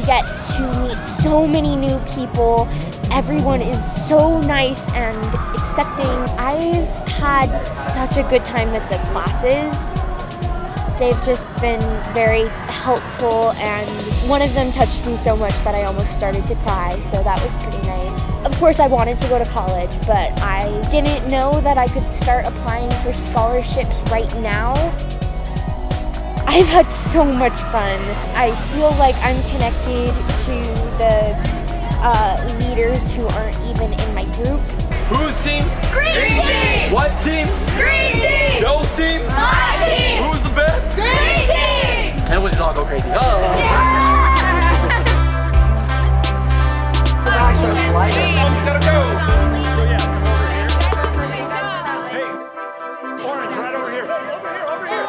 get to meet so many new people. Everyone is so nice and accepting. I've had such a good time with the classes. They've just been very helpful, and one of them touched me so much that I almost started to cry, so that was pretty nice. Of course, I wanted to go to college, but I didn't know that I could start applying for scholarships right now. I've had so much fun. I feel like I'm connected to the leaders who aren't even in my group. Whose team? Green team! What team? Green team! No team? My team! Who's the best? Green team! And we'll just all go crazy. Oh! Mom's gotta go! So yeah, come over here. Hey, orange, right over here. Over here.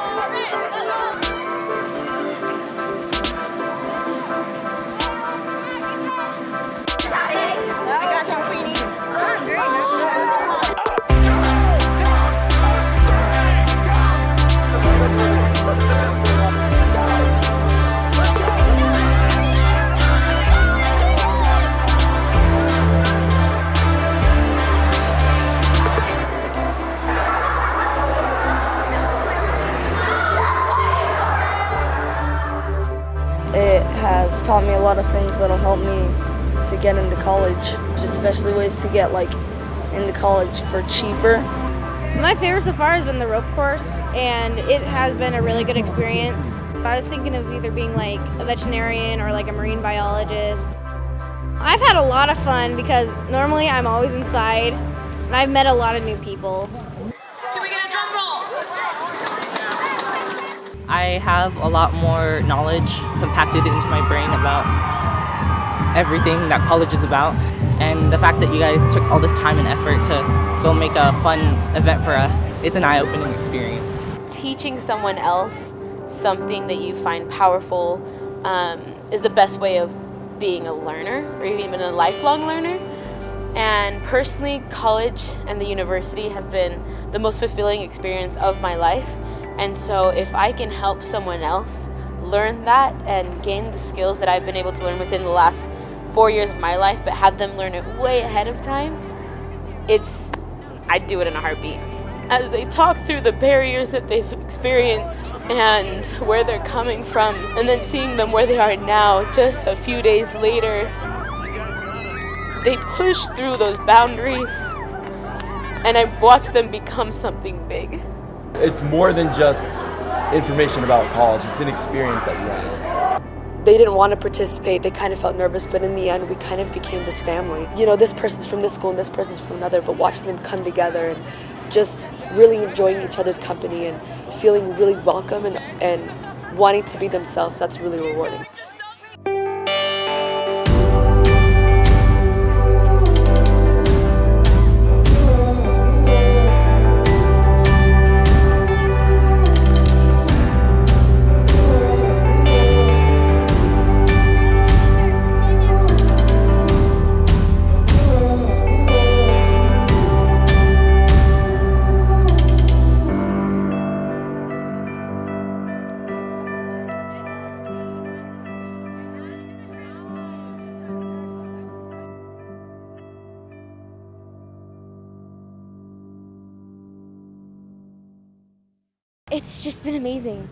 It has taught me a lot of things that'll help me to get into college, especially ways to get into college for cheaper. My favorite so far has been the rope course, and it has been a really good experience. I was thinking of either being like a veterinarian or like a marine biologist. I've had a lot of fun because normally I'm always inside, and I've met a lot of new people. Can we get a drum roll? I have a lot more knowledge compacted into my brain about everything that college is about. And the fact that you guys took all this time and effort to go make a fun event for us, it's an eye-opening experience. Teaching someone else something that you find powerful is the best way of being a learner, or even a lifelong learner. And personally, college and the university has been the most fulfilling experience of my life. And so if I can help someone else learn that and gain the skills that I've been able to learn within the last 4 years of my life, but have them learn it way ahead of time, I'd do it in a heartbeat. As they talk through the barriers that they've experienced and where they're coming from, and then seeing them where they are now, just a few days later, they push through those boundaries, and I watch them become something big. It's more than just information about college, it's an experience that you have. They didn't want to participate, they kind of felt nervous, but in the end we kind of became this family. You know, this person's from this school and this person's from another, but watching them come together and just really enjoying each other's company and feeling really welcome and wanting to be themselves, that's really rewarding. It's just been amazing.